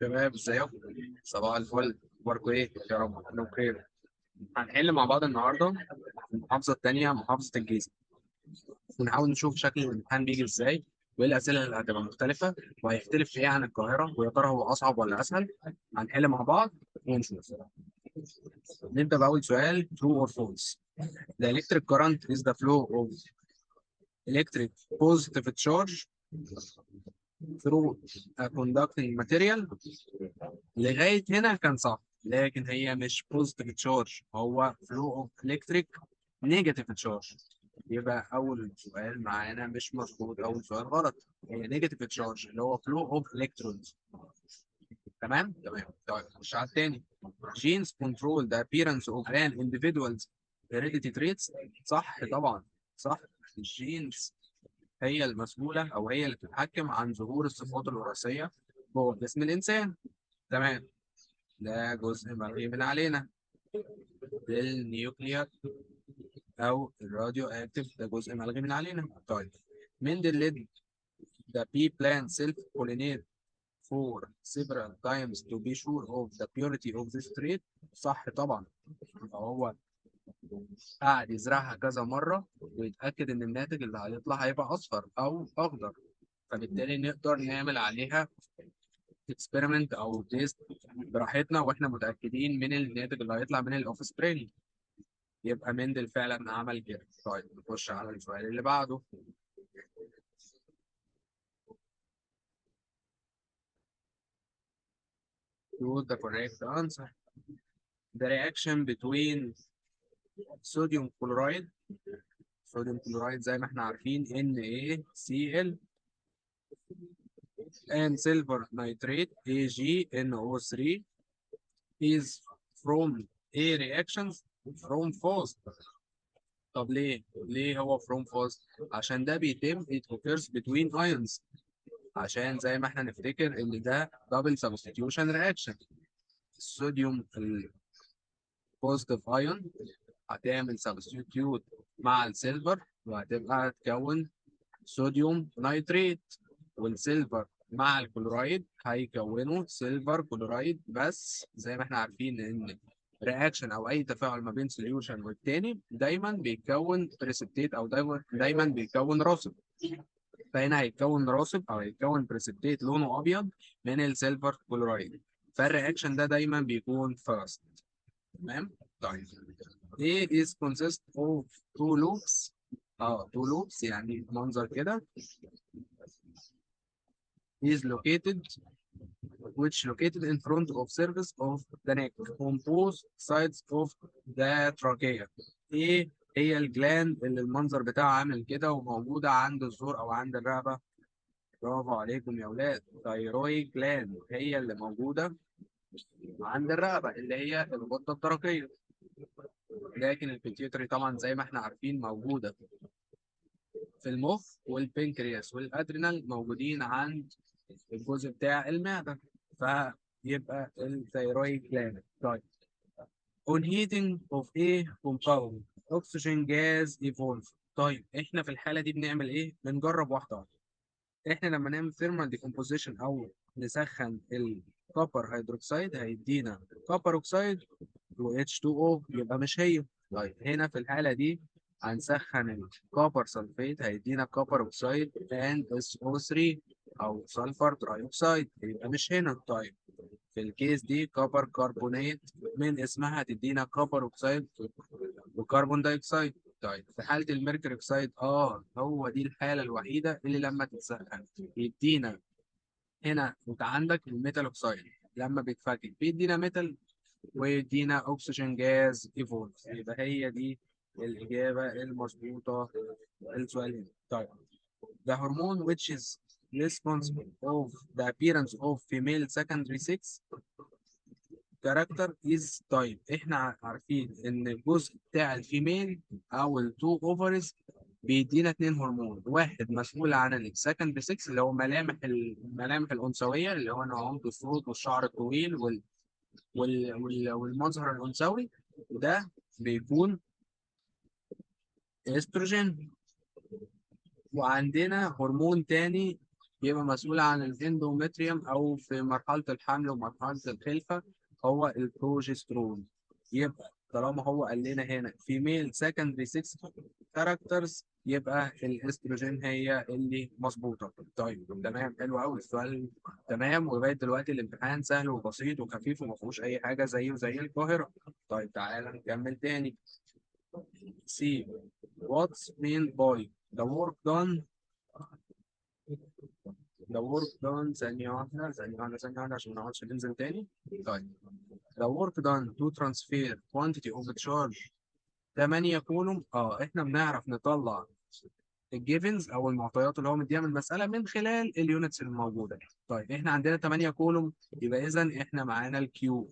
شباب ازيكم؟ صباح الفل، اخباركم ايه؟ يا رب تكونوا بخير. هنحل مع بعض النهارده المحافظة التانية، محافظة الجيزة، ونحاول نشوف شكل الامتحان بيجي ازاي، وايه الأسئلة اللي هتبقى مختلفة، وهيختلف في ايه عن القاهرة، ويا ترى هو أصعب ولا أسهل. هنحل مع بعض ونشوف. نبدأ بأول سؤال: true or false. The electric current is the flow of electric positive charge through a conducting material. لغاية هنا كان صح، لكن هي مش بوزيتيف تشارج، هو فلو اوف الكتريك نيجاتيف تشارج. يبقى أول سؤال معانا مش مظبوط، أول سؤال غلط. هي نيجاتيف تشارج اللي هو فلو اوف الكترونز. تمام تمام. طيب مش على التاني. genes control the appearance of an individual's heredity traits. صح طبعا، صح. الجينز هي المسؤولة أو هي اللي بتتحكم عن ظهور الصفات الوراثية جوه جسم الإنسان. تمام. ده جزء ملغي من علينا. النيوكلير او الراديو اكتيف ده جزء ملغي من علينا. طيب مندل led the bee plant self pollinate for several times to be sure of the purity of this trait. صح طبعا. يبقى هو قاعد يزرعها كذا مرة ويتأكد إن الناتج اللي هيطلع هيبقى أصفر أو أخضر، فبالتالي نقدر نعمل عليها اكسبيرمنت أو تيست براحتنا واحنا متأكدين من الناتج اللي هيطلع من الأوف سبرينج. يبقى مندل فعلا عمل كده. طيب نخش على السؤال اللي بعده. choose the correct answer. The reaction between sodium chloride. sodium chloride زي ما احنا عارفين NaCl and silver nitrate AgNO3 is from A reactions from fast. طب ليه هو from fast؟ عشان ده بيتم it occurs between ions، عشان زي ما احنا نفتكر ان ده double substitution reaction. الصوديوم البوزيتيف ايون هتعمل سبستيوت مع السيلفر وهتبقى تكون صوديوم نايتريت، والسيلفر مع الكلورايد هيكونوا سيلفر كلورايد. بس زي ما احنا عارفين ان رياكشن او اي تفاعل ما بين سوليوشن والتاني دايما بيتكون بريسبتيت او دايما بيكون راسب. فهنا هيتكون راسب او هيتكون بريسبتيت لونه ابيض من السيلفر كلورايد، فالرياكشن ده دايما بيكون فاست. تمام. طيب A is consist of two loops. two loops يعني منظر كده. is located which located in front of surface of the neck on both sides of the trachea. ايه هي الجلاند اللي المنظر بتاعها عامل كده وموجودة عند الزور او عند الرقبة؟ برافو عليكم يا ولاد، ثايرويد جلاند هي اللي موجودة عند الرقبة اللي هي الغدة الدرقية. لكن البيتيوتري طبعا زي ما احنا عارفين موجودة في المخ، والبنكرياس والادرينال موجودين عند الجزء بتاع المعدة، فيبقى الثيرويد جلاند. طيب on heating of a compound oxygen gas evolves. طيب احنا في الحالة دي بنعمل ايه؟ بنجرب واحدة واحدة. احنا لما نعمل thermal decomposition او نسخن الكوبر هيدروكسيد هيدينا كوبر اوكسيد و H2O، يبقى مش هي. طيب هنا في الحالة دي هنسخن الكوبر سلفيت هيدينا كوبر اوكسيد and SO3 او سلفر تراي اوكسيد، يبقى مش هنا. طيب في الكيس دي كوبر كربونات من اسمها هتدينا كوبر اوكسيد وكربون دايوكسيد. طيب في حالة الميركوري اوكسيد هو دي الحالة الوحيدة اللي لما تتسخن يدينا. هنا انت عندك الميتال اوكسيد لما بيتفكك بيدينا ميتال ويدينا اكسجين جاز ايفولف، يبقى هي دي الإجابة المظبوطة للسؤال هنا. طيب the hormone which is responsible of the appearance of female secondary sex character is. طيب احنا عارفين ان الجزء بتاع الفيميل او التو اوفرز بيدينا اتنين هرمون، واحد مسؤول عن السكندري 6 اللي هو الملامح الانثويه اللي هو نعومة الصوت والشعر الطويل والمظهر الانثوي، وده بيكون استروجين. وعندنا هرمون تاني يبقى مسؤول عن الاندومتريوم او في مرحله الحمل ومرحله الخلفه هو البروجسترون. يبقى طالما هو قال لنا هنا فيميل سكندري 6 كاركترز يبقى الاستروجين هي اللي مظبوطه. طيب تمام، حلو قوي السؤال. تمام، ولغايه دلوقتي الامتحان سهل وبسيط وخفيف وما فيهوش اي حاجه زيه زي القاهره. طيب تعالى نكمل تاني. سي what's meant by the work done. the work done ثانية واحدة ثانية واحدة ثانية واحدة عشان ما نقعدش ننزل تاني. طيب the work done to transfer quantity of charge 8 كولوم. احنا بنعرف نطلع الجيفنز او المعطيات اللي هو مديها من المسألة من خلال اليونتس الموجودة. طيب احنا عندنا 8 كولوم، يبقى اذا احنا معانا الكيو.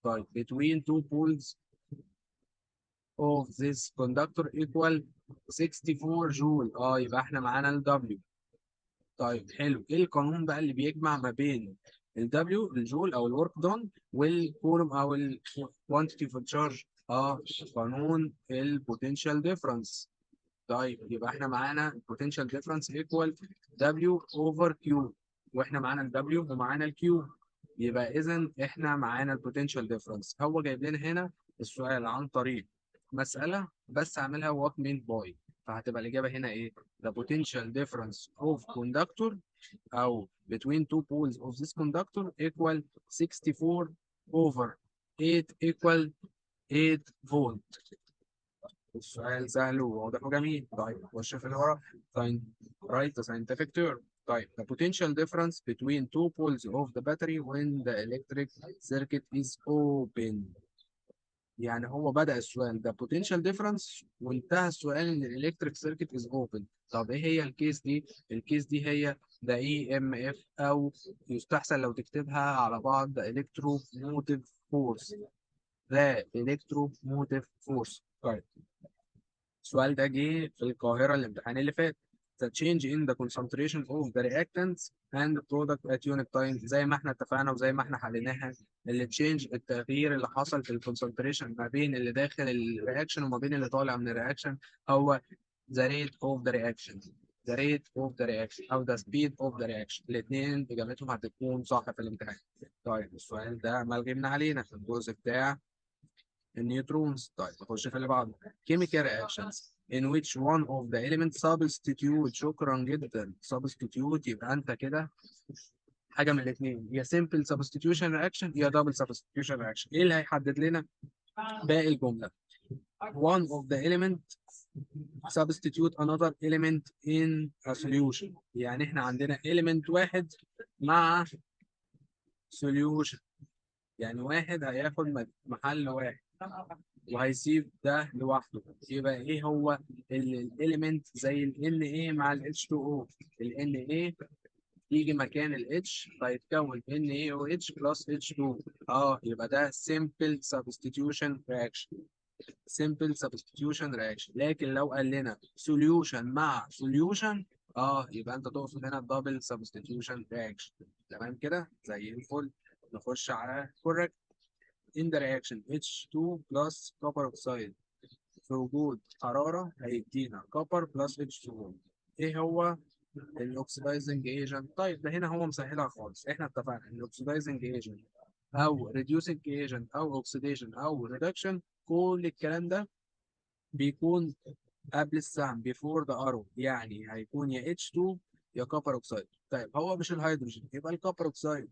طيب between two poles of this conductor equal 64 جول. يبقى احنا معانا ال W. طيب حلو، ايه القانون بقى اللي بيجمع ما بين ال W الجول او الورك دون والكولوم او الكوانتيتي اوف تشارج؟ قانون البوتنشال ديفرنس. طيب يبقى احنا معانا البوتنشال ديفرنس ايكوال W اوفر Q، واحنا معانا ال W ومعانا ال Q. يبقى اذا احنا معانا البوتنشال ديفرنس. هو جايب لنا هنا السؤال عن طريق مسألة بس عاملها وات مين باي، فهتبقى الإجابة هنا إيه؟ The potential difference of conductor أو between two poles of this conductor equal 64 over 8 equal 8 فولت. السؤال سهل وواضح وجميل. طيب خش في اللي ورا. طيب write the scientific term. طيب the potential difference between two poles of the battery when the electric circuit is open. يعني هو بدأ السؤال ده potential difference وانتهى السؤال ان الالكتريك سيركت از اوبن. طب ايه هي الكيس دي؟ الكيس دي هي ده اي ام اف، او يستحسن لو تكتبها على بعض ده الكتروموتيف فورس. ده الكتروموتيف فورس. طيب السؤال ده جه في القاهرة الامتحان اللي فات. The change in the concentration of the reactants and product at unit time. زي ما احنا اتفقنا وزي ما احنا حليناها، اللي تشينج التغيير اللي حصل في الكونسنتريشن ما بين اللي داخل الرياكشن وما بين اللي طالع من الرياكشن هو the rate of the reaction. the rate of the reaction او the speed of the reaction. الاثنين اجابتهم هتكون صح في الامتحان. طيب السؤال ده ملغي من علينا في الجزء بتاع النيوترونز. طيب نخش في اللي بعده. chemical reactions in which one of the elements substitute. شكرا جدا. substitute يبقى انت كده حاجه من الاثنين، يا simple substitution reaction يا double substitution reaction. ايه اللي هيحدد لنا باقي الجمله؟ one of the element substitute another element in a solution. يعني احنا عندنا element واحد مع solution، يعني واحد هياخد محل واحد وهيسيب ده لوحده. يبقى ايه هو الاليمنت زي ال Na مع ال H2O؟ ال Na يجي مكان ال H فيتكون NaOH plus H2. يبقى ده simple substitution reaction. simple substitution reaction. لكن لو قال لنا solution مع solution يبقى انت تقصد هنا double substitution reaction. تمام كده زي الفل. نخش على correct. in the reaction H2 plus copper oxide في وجود حرارة هيدينا copper plus H2O. ايه هو الاكسدايزنج ايجنت؟ طيب ده هنا هو مسهلها خالص. احنا اتفقنا ان الاكسدايزنج ايجنت او reducing ايجنت او اوكسيديشن او ريدكشن كل الكلام ده بيكون قبل السهم before the arrow، يعني هيكون يا H2 يا كوبر اوكسايد. طيب هو مش الهيدروجين يبقى الكوبر اوكسايد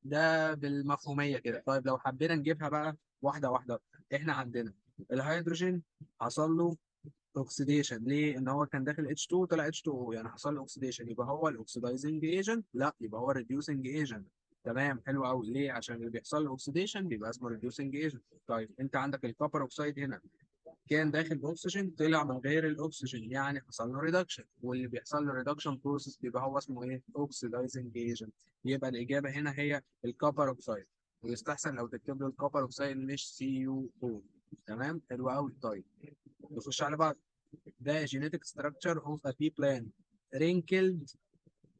ده بالمفهوميه كده. طيب لو حبينا نجيبها بقى واحده واحده، احنا عندنا الهيدروجين حصل له اوكسيديشن. ليه؟ ان هو كان داخل H2 طلع H2O، يعني حصل له اوكسيديشن. يبقى هو الاكسيدايزنج ايجنت؟ لا، يبقى هو الريديوسنج ايجنت. تمام حلو قوي. ليه؟ عشان اللي بيحصل له اوكسيديشن بيبقى اسمه ريديوسنج ايجنت. طيب انت عندك الكوبر اوكسايد هنا كان داخل باكسجين طلع من غير الاكسجين، يعني حصل له ريدكشن، واللي بيحصل له ريدكشن بروسيس بيبقى هو اسمه ايه؟ اوكسيدايزنج ايجنت. يبقى الاجابه هنا هي الكوبر اوكسايد، ويستحسن لو تكتب له الكوبر اوكسايد مش CuO. تمام حلو قوي. طيب نخش على بعض. ده genetic structure of a pea plant wrinkled.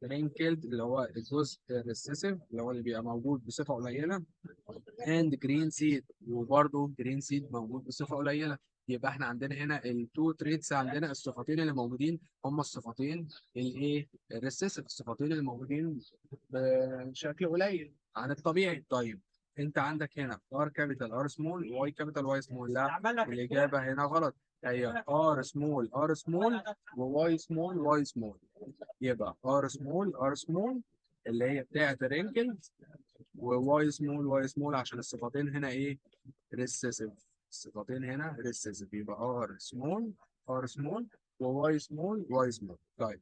اللي هو الجزء الريسيسيف اللي هو اللي بيبقى موجود بصفه قليله، and green seed، وبرضه green seed موجود بصفه قليله. يبقى احنا عندنا هنا التو تريتس، عندنا الصفتين اللي موجودين هم الصفتين الايه الريسيسيف، الصفتين اللي موجودين بشكل قليل عن الطبيعي. طيب انت عندك هنا ار كابيتال ار سمول واي كابيتال واي سمول، لا الاجابه هنا غلط، هي ار سمول ار سمول وواي سمول واي سمول. يبقى ار سمول ار سمول اللي هي بتاعت الرينكلز، وواي سمول واي سمول عشان الصفتين هنا ايه ريسيسيف، الصفتين هنا ريسيسيف، يبقى ار سمول ار سمول وواي سمول واي سمول. طيب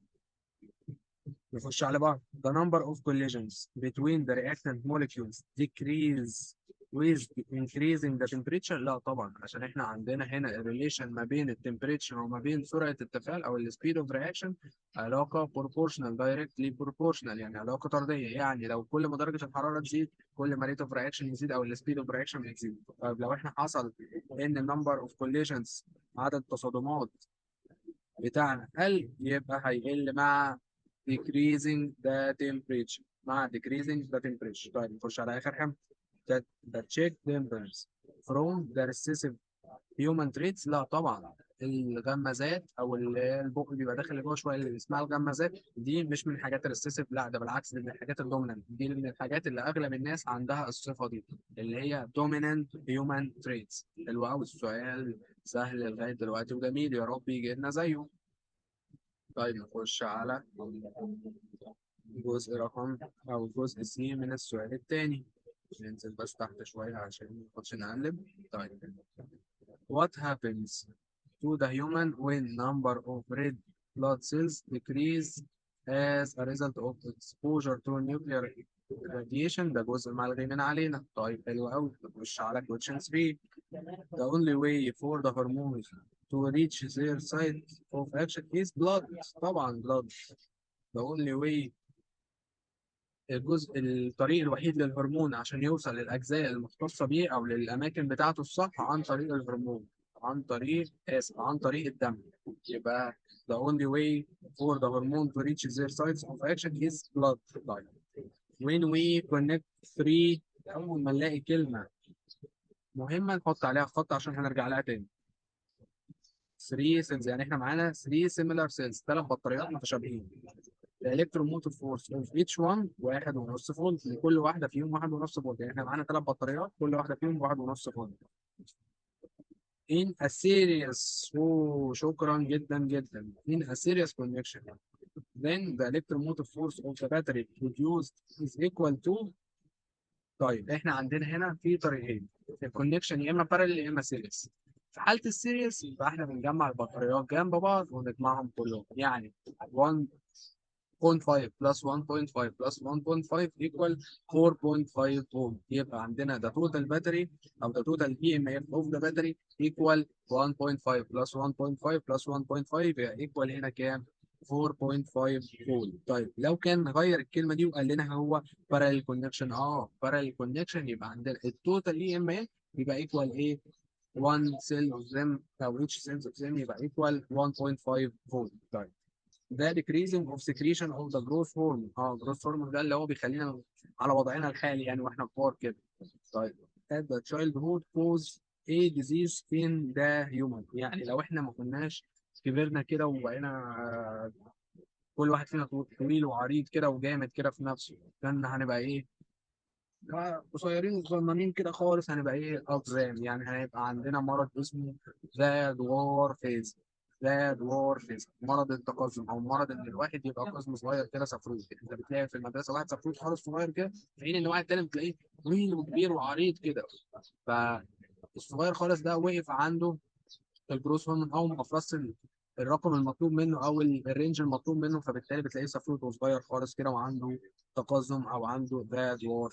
نخش على بعض. The number of collisions between the reactant molecules decrease with increasing the temperature. لا طبعا، عشان احنا عندنا هنا الريليشن ما بين التمبريتشر وما بين سرعة التفاعل او السبيد اوف رياكشن علاقة proportional directly proportional، يعني علاقة طردية، يعني لو كل ما درجة الحرارة تزيد كل ما rate of reaction يزيد او السبيد اوف رياكشن بيزيد. طيب لو احنا حصل ان number of collisions عدد التصادمات بتاعنا قل، يبقى هيقل مع decreasing the temperature، مع decreasing the temperature. طيب نخش على آخر حاجة، the check difference from the recessive human traits. لا طبعا، الغمازات او البق بيبقى داخل جوه شويه اللي اسمها الغمازات دي مش من الحاجات الريسيسيف، لا ده بالعكس، دي من الحاجات الدومينانت، دي من الحاجات اللي اغلب الناس عندها الصفه دي اللي هي dominant human traits. حلو قوي السؤال، سهل لغايه دلوقتي وجميل، يا رب يجي لنا زيه. طيب نخش على جزء رقم أو جزء سي من السؤال التاني. ننزل بس تحت شوية عشان ما نقعدش نقلب. طيب what happens to the human when number of red blood cells decrease as a result of exposure to nuclear radiation؟ ده جزء ملغي من علينا. طيب حلو أوي، نخش على question 3. The only way for the hormones to reach their site of action is blood. طبعا blood. The only way، الطريق الوحيد للهرمون عشان يوصل للأجزاء المختصة بيه أو للأماكن بتاعته الصح عن طريق الهرمون، عن طريق الدم. يبقى the only way for the hormone to reach their sites of action is blood. طيب when we connect three، أول ما نلاقي كلمة مهمة نحط عليها خط عشان هنرجع لها تاني. 3 cells، يعني احنا معانا 3 similar cells، ثلاث بطاريات متشابهين. الالكتروموتيف فورس اوف ايتش 1 1.5 فولت، لكل واحده فيهم 1.5 فولت، يعني احنا معانا ثلاث بطاريات كل واحده فيهم 1.5 فولت. in a series، شكرا جدا جدا. in a series connection then the electromotive force of the battery produced is equal to. طيب احنا عندنا هنا في طريقين، الكونكشن يا اما بارallel يا اما سيريس. في حاله السيريس يبقى احنا بنجمع البطاريات جنب بعض ونجمعهم كلهم، يعني 1.5 plus 1.5 plus 1.5 equal 4.5 ohm. يبقى عندنا ده total battery أو ده total EMF of the battery equal 1.5 plus 1.5 plus 1.5 يبقى equal هنا كام؟ 4.5 فولت. طيب لو كان غير الكلمة دي وقال لنا هو parallel connection، parallel connection، يبقى عندنا التوتال EMF يبقى equal ايه؟ 1 cell of them أو each cell of them يبقى equal 1.5 فولت. طيب ده decreasing of secretion of the growth hormone. growth hormone ده اللي هو بيخلينا على وضعنا الحالي يعني واحنا كبار كده. طيب at the childhood cause a disease in the human، يعني لو احنا ما كناش كبرنا كده وبقينا كل واحد فينا طويل وعريض كده وجامد كده في نفسه، كان هنبقى ايه؟ قصيرين وصغننين كده خالص، هنبقى ايه اقزام، يعني هيبقى عندنا مرض اسمه ذا دوار فيز. ذا دوار فيز مرض التقزم، او مرض ان الواحد يبقى قزم صغير كده سفروت. انت بتلاقي في المدرسه واحد سفروت خالص صغير كده، في حين ان واحد تاني بتلاقيه طويل وكبير وعريض كده. فالصغير خالص ده وقف عنده الجروس هرمون او مفرز الرقم المطلوب منه او الرينج المطلوب منه، فبالتالي بتلاقيه سفروت وصغير خالص كده وعنده تقزم او عنده ذا دوار.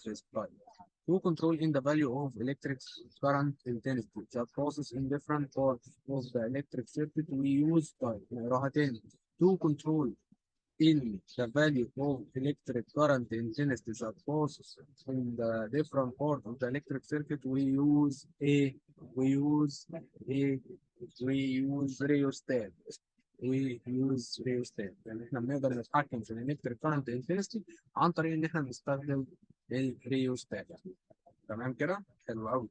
To control in the value of electric current intensity that process in different parts of the electric circuit we use. طيب نقراها تاني. To control in the value of electric current intensity that process in the different part of the electric circuit we use we use a we use rheostat. يعني احنا بنقدر نتحكم في الالكتريك كارنت انتنستي عن طريق ان احنا نستخدم الريوستات. تمام كده؟ حلو قوي.